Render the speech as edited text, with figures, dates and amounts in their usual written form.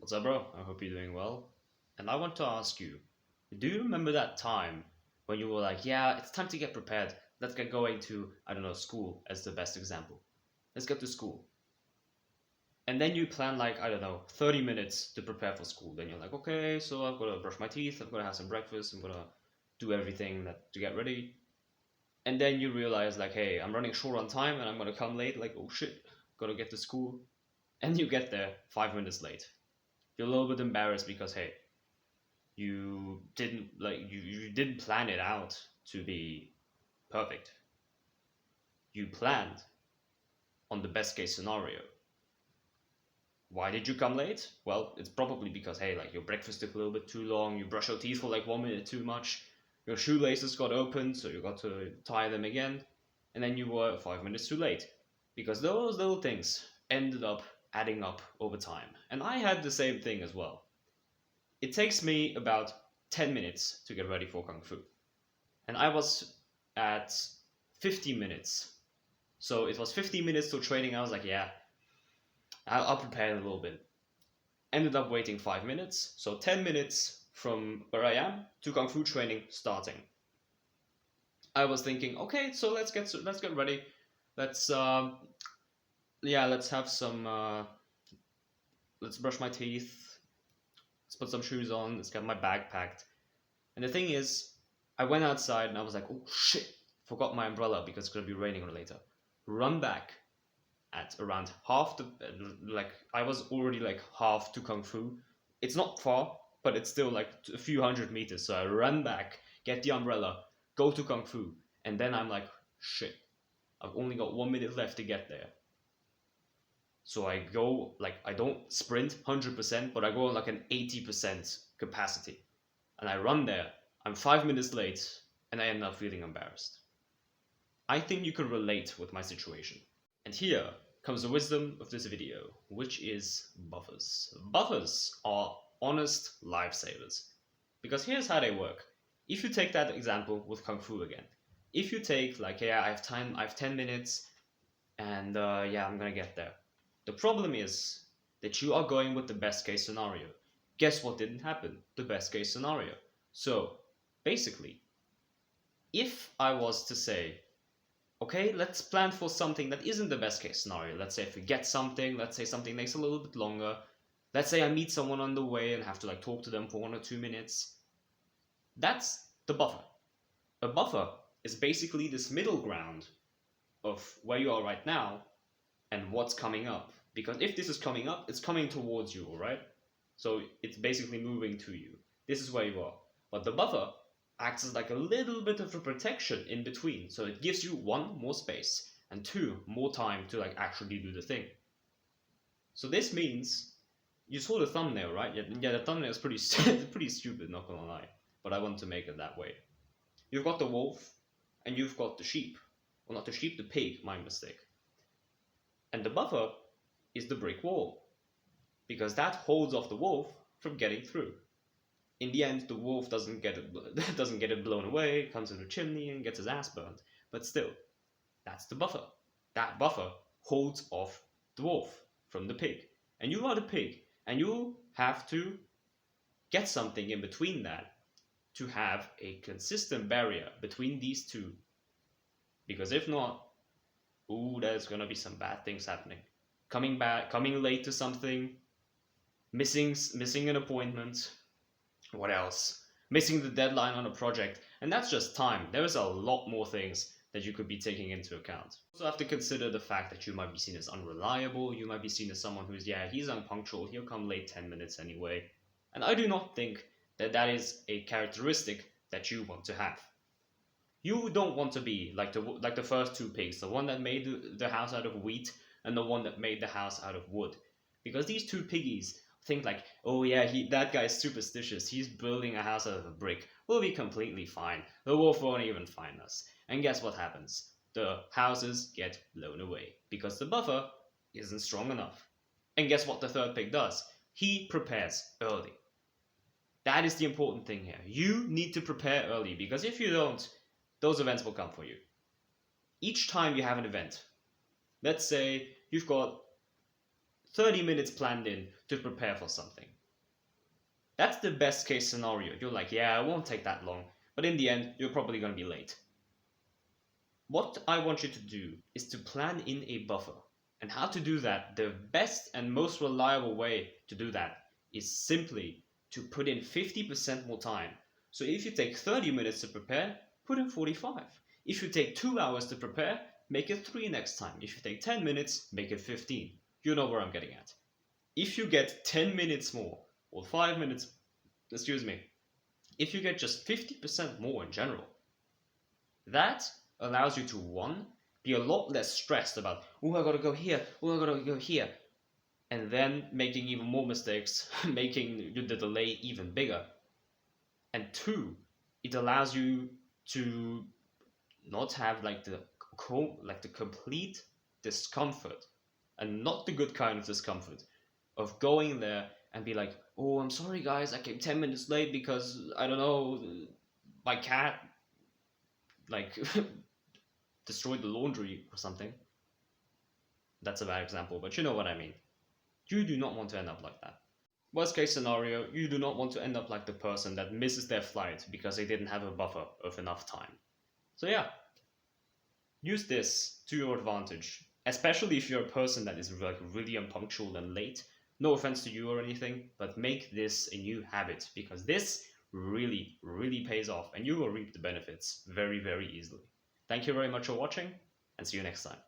What's up, bro? I hope you're doing well. And I want to ask you, do you remember that time when you were like, yeah, it's time to get prepared. Let's get going to, I don't know, school as the best example. Let's get to school. And then you plan like, I don't know, 30 minutes to prepare for school. Then you're like, okay, so I've got to brush my teeth, I've got to have some breakfast, I'm gonna do everything to get ready. And then you realize like, hey, I'm running short on time and I'm gonna come late, like, oh shit, gotta get to school. And you get there 5 minutes late. You're a little bit embarrassed because hey, you didn't plan it out to be perfect. You planned on the best case scenario. Why did you come late? Well, it's probably because hey, like your breakfast took a little bit too long, you brush your teeth for like 1 minute too much, your shoelaces got open, so you got to tie them again, and then you were 5 minutes too late. Because those little things ended up adding up over time. And I had the same thing as well. It takes me about 10 minutes to get ready for Kung Fu. And I was at 50 minutes. So it was 15 minutes till training. I was like, yeah, I'll prepare a little bit. Ended up waiting 5 minutes. So 10 minutes from where I am to Kung Fu training starting. I was thinking, okay, so let's get ready. Let's let's have some let's brush my teeth. Let's put some shoes on. Let's get my bag packed. And the thing is, I went outside and I was like, oh shit, forgot my umbrella because it's gonna be raining later. Run back at around half the, like, I was already like half to Kung Fu. It's not far, but it's still like a few hundred meters. So I run back, get the umbrella, go to Kung Fu, and then I'm like, shit, I've only got 1 minute left to get there. So I go, like, I don't sprint 100%, but I go on like an 80% capacity. And I run there. I'm 5 minutes late, and I end up feeling embarrassed. I think you can relate with my situation. And here comes the wisdom of this video, which is buffers. Buffers are honest lifesavers. Because here's how they work. If you take that example with Kung Fu again, if you take like, yeah, I have time, I have 10 minutes, and yeah, I'm gonna get there. The problem is that you are going with the best case scenario. Guess what didn't happen? The best case scenario. So basically, if I was to say, okay, let's plan for something that isn't the best case scenario. Let's say if we get something, let's say something takes a little bit longer. Let's say I meet someone on the way and have to like talk to them for 1 or 2 minutes. That's the buffer. A buffer is basically this middle ground of where you are right now and what's coming up. Because if this is coming up, it's coming towards you, alright? So it's basically moving to you. This is where you are. But the buffer acts as like a little bit of a protection in between. So it gives you one, more space, and two, more time to like actually do the thing. So this means, you saw the thumbnail, right? Yeah, the thumbnail is pretty, pretty stupid, not gonna lie. But I want to make it that way. You've got the wolf, and you've got the sheep. Well, not the sheep, the pig, my mistake. And the buffer is the brick wall, because that holds off the wolf from getting through. In the end, the wolf doesn't get it blown away, comes in the chimney and gets his ass burned. But still, that's the buffer. That buffer holds off the wolf from the pig. And you are the pig, and you have to get something in between that to have a consistent barrier between these two. Because if not, ooh, there's gonna be some bad things happening. Coming late to something, missing an appointment. What else? Missing the deadline on a project, and that's just time. There is a lot more things that you could be taking into account. You also have to consider the fact that you might be seen as unreliable, you might be seen as someone who's, yeah, he's unpunctual, he'll come late 10 minutes anyway. And I do not think that that is a characteristic that you want to have. You don't want to be like the first two pigs, the one that made the house out of wheat and the one that made the house out of wood. Because these two piggies think like, oh yeah, that guy's superstitious, he's building a house out of a brick, we'll be completely fine, the wolf won't even find us. And guess what happens? The houses get blown away, because the buffer isn't strong enough. And guess what the third pig does? He prepares early. That is the important thing here. You need to prepare early, because if you don't, those events will come for you. Each time you have an event, let's say you've got 30 minutes planned in to prepare for something. That's the best case scenario. You're like, yeah, it won't take that long, but in the end, you're probably going to be late. What I want you to do is to plan in a buffer. And how to do that, the best and most reliable way to do that is simply to put in 50% more time. So if you take 30 minutes to prepare, put in 45. If you take 2 hours to prepare, make it 3 next time. If you take 10 minutes, make it 15. You know where I'm getting at. If you get 10 minutes more, or 5 minutes, excuse me, if you get just 50% more in general, that allows you to, one, be a lot less stressed about, oh, I gotta go here, oh, I gotta go here, and then making even more mistakes, making the delay even bigger. And two, it allows you to not have like the complete discomfort, and not the good kind of discomfort, of going there and be like, oh, I'm sorry guys, I came 10 minutes late because, I don't know, my cat like destroyed the laundry or something. That's a bad example, but you know what I mean. You do not want to end up like that. Worst case scenario, you do not want to end up like the person that misses their flight because they didn't have a buffer of enough time. So yeah, use this to your advantage, especially if you're a person that is like really unpunctual and late. No offense to you or anything, but make this a new habit, because this really, really pays off and you will reap the benefits very, very easily. Thank you very much for watching, and see you next time.